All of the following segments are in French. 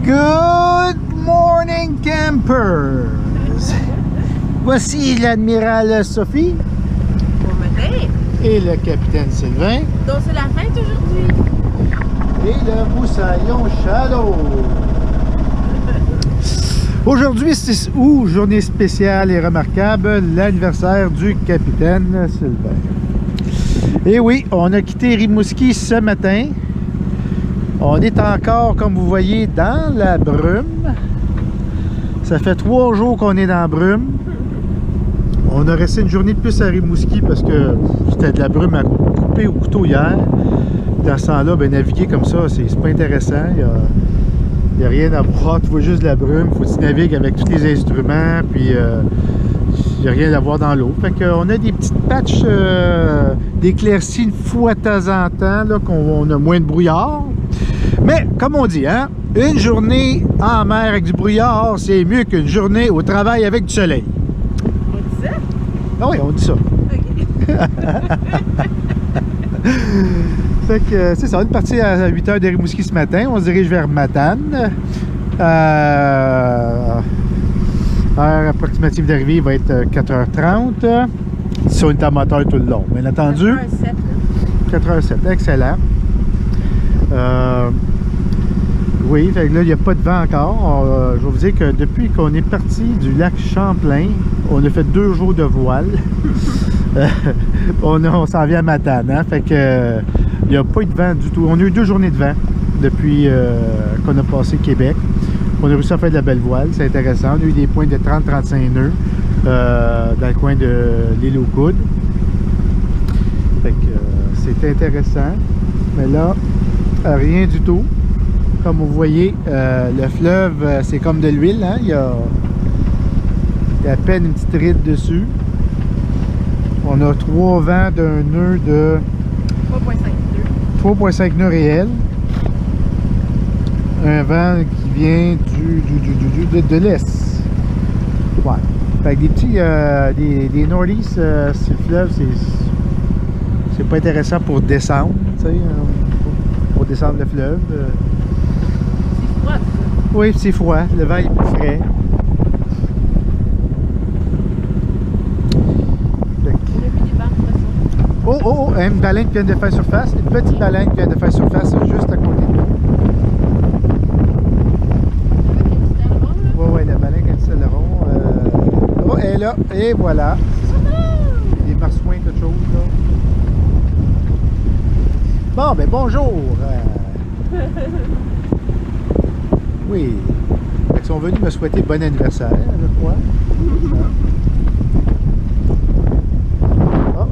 Good morning, campers! Voici l'admirale Sophie. Bon matin. Et le capitaine Sylvain. Donc c'est la fête aujourd'hui. Et le moussaillon Shadow. Aujourd'hui, 6 août, journée spéciale et remarquable, l'anniversaire du capitaine Sylvain. Et oui, on a quitté Rimouski ce matin. On est encore, comme vous voyez, dans la brume. Ça fait 3 jours qu'on est dans la brume. On a resté une journée de plus à Rimouski parce que c'était de la brume à couper au couteau hier. Dans ce temps-là, ben, naviguer comme ça, c'est pas intéressant. Il n'y a rien à voir, tu vois juste de la brume. Faut que tu navigues avec tous les instruments, puis il n'y a rien à voir dans l'eau. Fait qu'on a des petites patchs d'éclaircies une fois de temps en temps, là, qu'on a moins de brouillard. Mais, comme on dit, hein, une journée en mer avec du brouillard, c'est mieux qu'une journée au travail avec du soleil. On dit ça? Ah oui, on dit ça. OK. Fait que c'est ça, on est parti à 8 h de Rimouski ce matin. On se dirige vers Matane. Heure approximative d'arrivée va être 4h30. Si on est en moteur tout le long, bien entendu. 4h07, excellent. Oui, fait que là, il n'y a pas de vent encore. Je vais vous dire que depuis qu'on est parti du lac Champlain, on a fait 2 jours de voile. On s'en vient à Matane, hein? Fait que il n'y a pas eu de vent du tout. On a eu 2 journées de vent depuis qu'on a passé Québec. On a réussi à faire de la belle voile, c'est intéressant. On a eu des points de 30-35 nœuds dans le coin de l'île aux Coudes. Fait que c'est intéressant. Mais là, rien du tout. Comme vous voyez, le fleuve, c'est comme de l'huile, hein? Il y a à peine une petite ride dessus. On a 3 vents d'un nœud de 3,5 nœuds réels. Un vent qui vient de l'est. Ouais. Fait que des petits des northeast, sur le fleuve, c'est pas intéressant pour descendre, tu sais, pour descendre le fleuve. C'est froid. Oui, c'est froid. Le vent est plus frais. Oh, une baleine qui vient de faire surface. Une petite baleine qui vient de faire surface juste à côté de nous. Oui, la baleine qui a du céleron. Oh, elle est là. Et voilà. Des marsouins, quelque chose, là. Bon, ben bonjour. Oui. Ils sont venus me souhaiter bon anniversaire, je crois.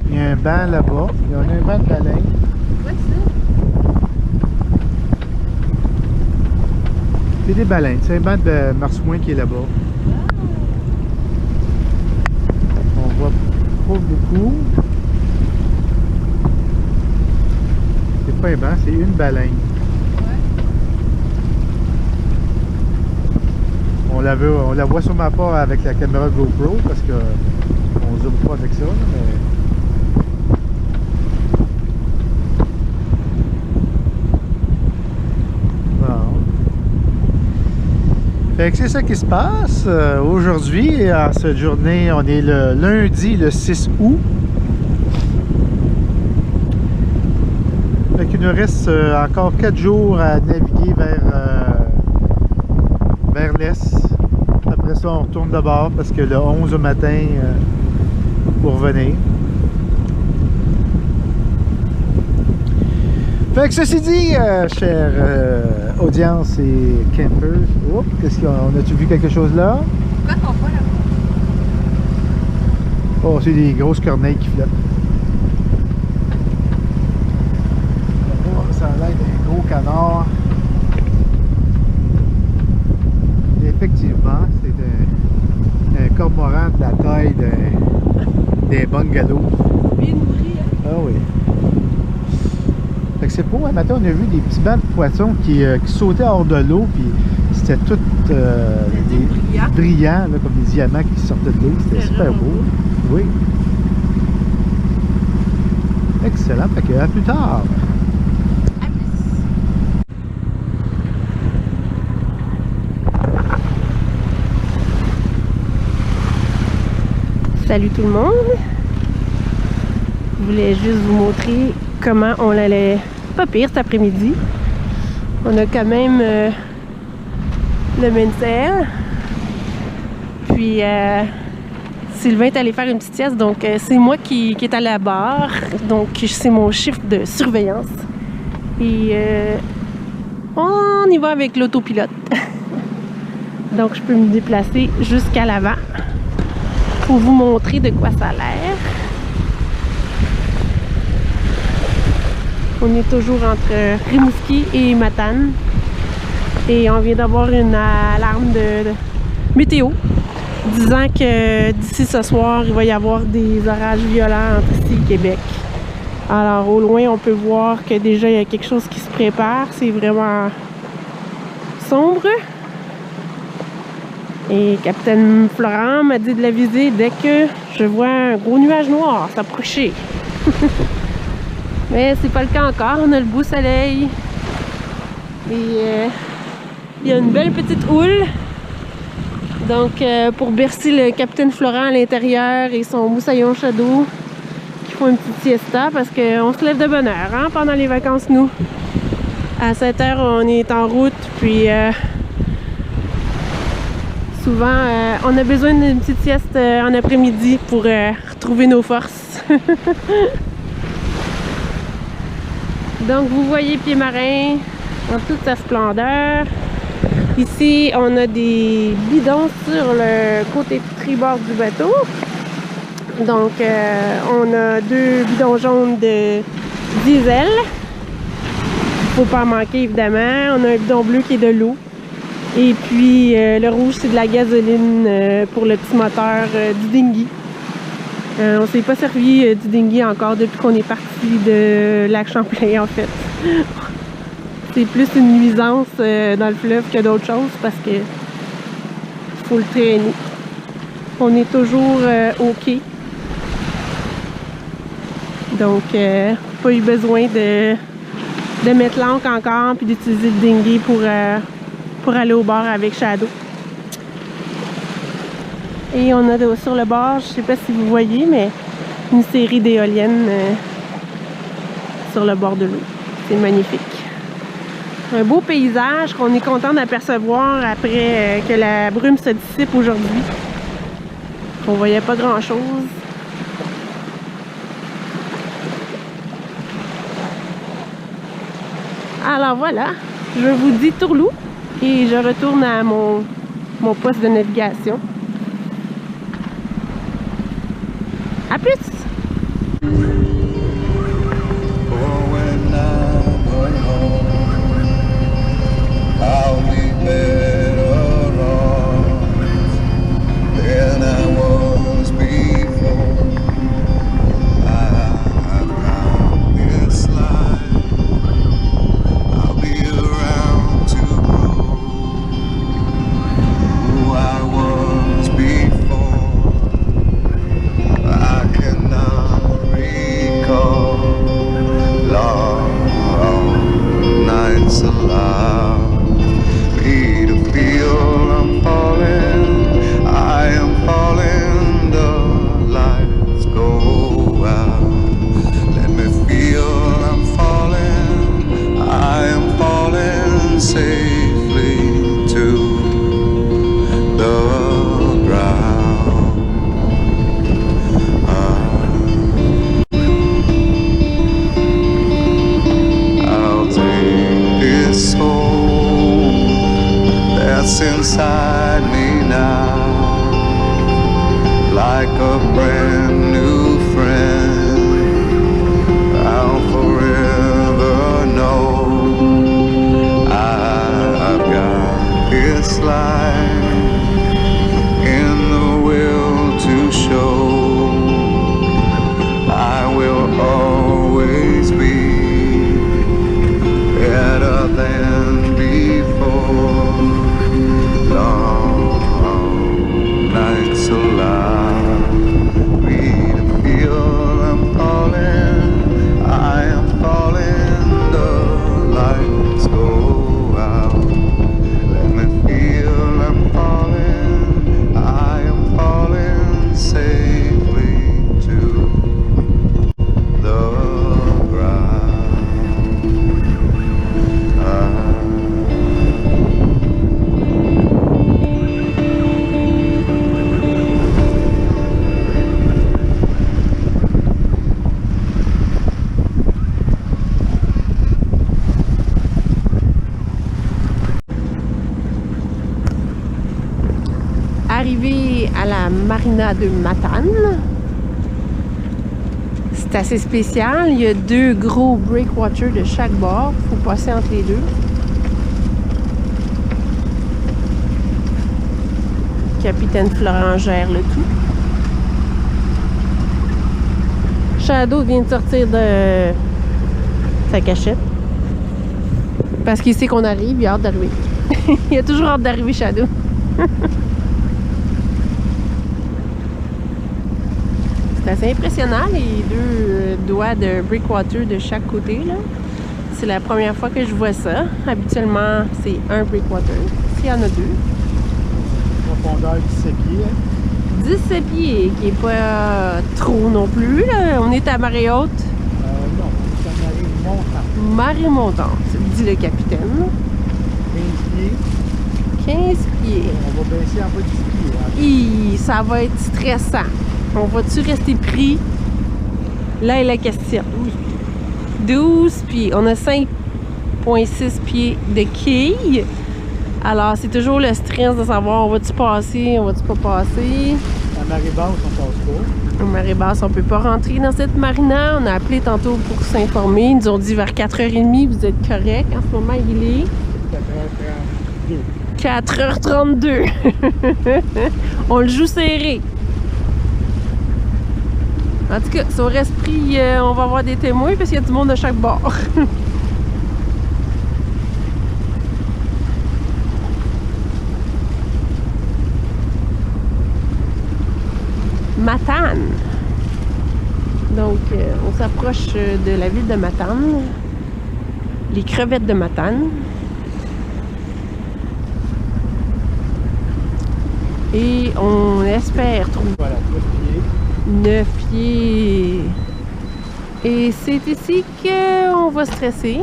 Il y a un banc là-bas. Il y a un banc de baleine. Quoi ça? C'est des baleines. C'est un banc de marsouin qui est là-bas. On voit pas beaucoup. C'est pas un banc, c'est une baleine. On la voit sûrement pas avec la caméra GoPro parce que on zoome pas avec ça, mais... Fait que c'est ça qui se passe aujourd'hui. En cette journée, on est le lundi, le 6 août. Fait qu'il nous reste encore 4 jours à naviguer vers l'est. Après ça, on retourne de bord parce que le 11 au matin, pour revenir. Fait que ceci dit, chère audience et campers, qu'est-ce qu'on a-tu vu quelque chose là? Pourquoi t'en pas là? Oh, c'est des grosses corneilles qui flottent. Oh, ça a l'air d'un gros canard. Effectivement, c'est un cormoran de la taille des bungalows. Bien nourri, hein? Ah oui. Fait que c'est beau, un matin on a vu des petits bancs de poissons qui sautaient hors de l'eau, puis c'était tout brillant, là, comme des diamants qui sortaient de l'eau. C'était super beau. Oui. Excellent. Fait que à plus tard. Salut tout le monde! Je voulais juste vous montrer comment on allait pas pire cet après-midi. On a quand même le Mincel. Puis Sylvain est allé faire une petite sieste, donc c'est moi qui est à la barre. Donc c'est mon chiffre de surveillance. Et on y va avec l'autopilote. Donc je peux me déplacer jusqu'à l'avant pour vous montrer de quoi ça a l'air. On est toujours entre Rimouski et Matane. Et on vient d'avoir une alarme de météo disant que d'ici ce soir, il va y avoir des orages violents entre ici et Québec. Alors au loin, on peut voir que déjà il y a quelque chose qui se prépare. C'est vraiment sombre. Et Capitaine Florent m'a dit de la viser dès que je vois un gros nuage noir s'approcher. Mais c'est pas le cas encore, on a le beau soleil. Et il y a une belle petite houle. Donc pour bercer le Capitaine Florent à l'intérieur et son moussaillon Shadow qui font une petite siesta parce qu'on se lève de bonne heure hein, pendant les vacances nous. À 7 h on est en route, puis souvent on a besoin d'une petite sieste en après-midi pour retrouver nos forces. Donc vous voyez Pied-Marin en toute sa splendeur. Ici on a des bidons sur le côté tribord du bateau. Donc on a 2 bidons jaunes de diesel. Faut pas en manquer évidemment. On a un bidon bleu qui est de l'eau. Et puis le rouge c'est de la gasoline pour le petit moteur du dinghy. On s'est pas servi du dinghy encore depuis qu'on est parti de Lac Champlain en fait. C'est plus une nuisance dans le fleuve que d'autres choses parce que faut le traîner. On est toujours au quai. Donc pas eu besoin de mettre l'ancre encore puis d'utiliser le dinghy pour aller au bord avec Shadow. Et on a sur le bord, je sais pas si vous voyez, mais une série d'éoliennes sur le bord de l'eau. C'est magnifique. Un beau paysage qu'on est content d'apercevoir après que la brume se dissipe aujourd'hui. On voyait pas grand chose. Alors voilà, je vous dis tourlou et je retourne à mon poste de navigation. À plus! Inside me now, like a brand new friend. I'll forever know I've got this life in the will to show. I will always be better than before. Long nights alive. la marina de Matane. C'est assez spécial. Il y a 2 gros breakwaters de chaque bord. Il faut passer entre les deux. Capitaine Florent gère le tout. Shadow vient de sortir de sa cachette. Parce qu'il sait qu'on arrive, il a hâte d'arriver. Il a toujours hâte d'arriver, Shadow. C'est assez impressionnant, les 2 doigts de breakwater de chaque côté, là. C'est la première fois que je vois ça. Habituellement, c'est un breakwater. S'il y en a 2. Profondeur 17 pieds. Hein? 17 pieds, qui est pas trop non plus, là. On est à marée haute. Non, c'est à marée montante. Marée montante, dit le capitaine. 15 pieds. 15 pieds. On va baisser en bas de 10 pieds. Hi, ça va être stressant. On va-tu rester pris? Là est la question. 12 pieds. On a 5,6 pieds de quilles. Alors, c'est toujours le stress de savoir on va-tu passer, on va-tu pas passer. À marée basse, on passe pas. À marée basse, on peut pas rentrer dans cette marina. On a appelé tantôt pour s'informer. Ils nous ont dit vers 4h30, vous êtes correct. En ce moment, il est 4h32. On le joue serré. En tout cas, si on reste pris, on va avoir des témoins parce qu'il y a du monde de chaque bord. Matane. Donc, on s'approche de la ville de Matane. Les crevettes de Matane. Et on espère trouver... Voilà, 9 pieds. Et c'est ici qu'on va stresser.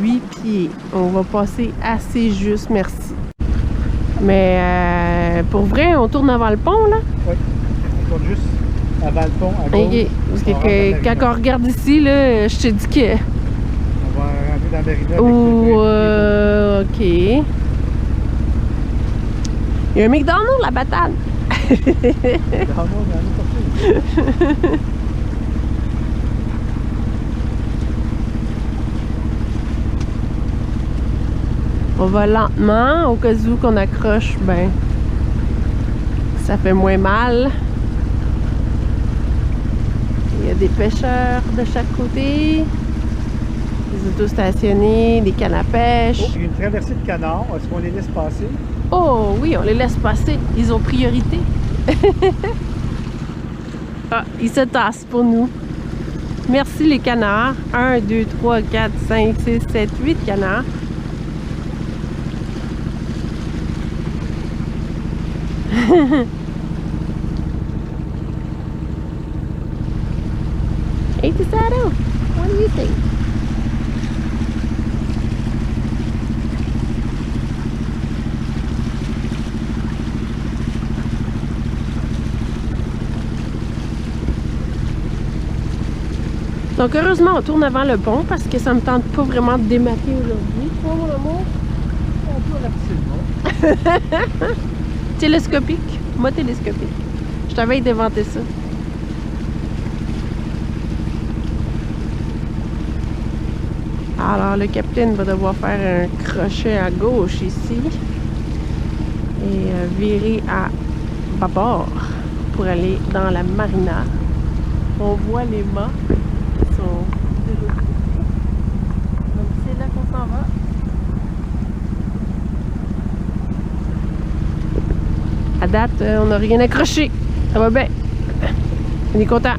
8 pieds. On va passer assez juste, merci. Mais pour vrai, on tourne avant le pont, là? Oui, on tourne juste avant le pont, à gauche. OK. Parce que quand on regarde ici, là, je te dis que... On va rentrer dans la marina. Oh, OK. Il y a un McDonald's, la batade. On va lentement, au cas où qu'on accroche, ben, ça fait moins mal. Il y a des pêcheurs de chaque côté, des autos stationnés, des cannes à pêche. Oh, une traversée de canards, est-ce qu'on les laisse passer? Oh oui, on les laisse passer. Ils ont priorité. Ah, ils se tassent pour nous. Merci les canards. 1, 2, 3, 4, 5, 6, 7, 8 canards. Hey, Tisado, what do you think? Donc heureusement, on tourne avant le pont parce que ça me tente pas vraiment de démaquer aujourd'hui. Toi, mon amour? On peut rapidement. Télescopique. Moi, télescopique. Je t'avais inventé ça. Alors, le capitaine va devoir faire un crochet à gauche ici et virer à bâbord pour aller dans la marina. On voit les mâts qui sont de l'autre côté. Donc, c'est là qu'on s'en va. À date, on n'a rien accroché. Ça va bien. On est content.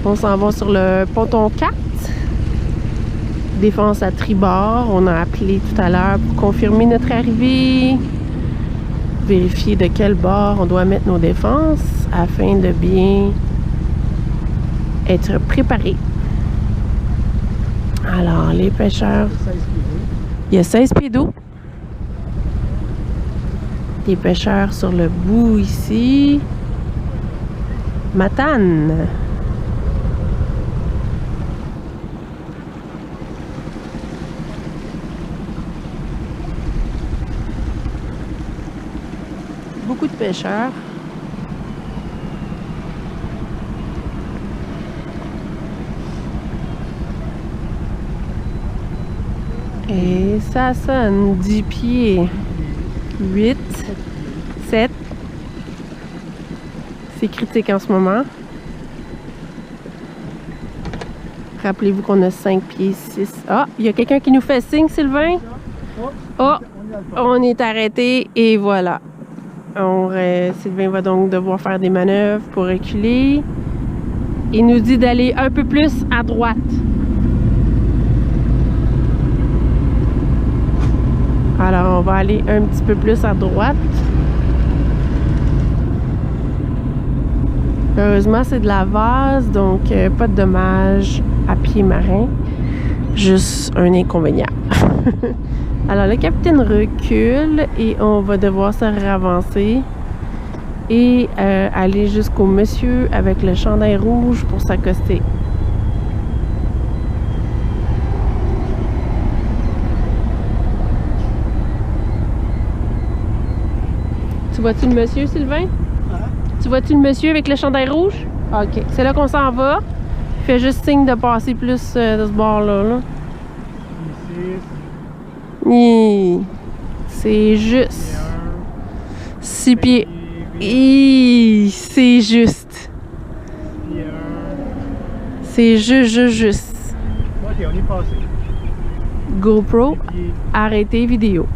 On s'en va sur le ponton 4. Défense à tribord. On a appelé tout à l'heure pour confirmer notre arrivée. Vérifier de quel bord on doit mettre nos défenses afin de bien être préparé. Alors, les pêcheurs... Il y a 16 pieds d'eau. Des pêcheurs sur le bout ici. Matane. beaucoup de pêcheurs. Et ça sonne 10 pieds. 8, 7. C'est critique en ce moment. Rappelez-vous qu'on a 5 pieds 6. Ah, il y a quelqu'un qui nous fait signe, Sylvain. Oh, on est arrêté et voilà. Sylvain va donc devoir faire des manœuvres pour reculer. Il nous dit d'aller un peu plus à droite. Alors, on va aller un petit peu plus à droite. Heureusement, c'est de la vase, donc pas de dommages à pied marin. Juste un inconvénient. Alors, le capitaine recule et on va devoir se ravancer et aller jusqu'au monsieur avec le chandail rouge pour s'accoster. Tu vois-tu le monsieur, Sylvain? Tu vois-tu le monsieur avec le chandail rouge? OK. C'est là qu'on s'en va. Il fait juste signe de passer plus de ce bord-là. Là. C'est juste 6 pieds. C'est juste. C'est juste. OK, on est passé. GoPro, arrêtez vidéo.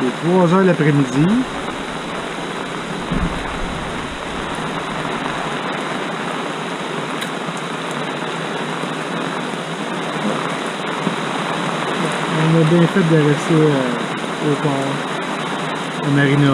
Il est 3 heures l'après-midi. On a bien fait de rester au port, au marina.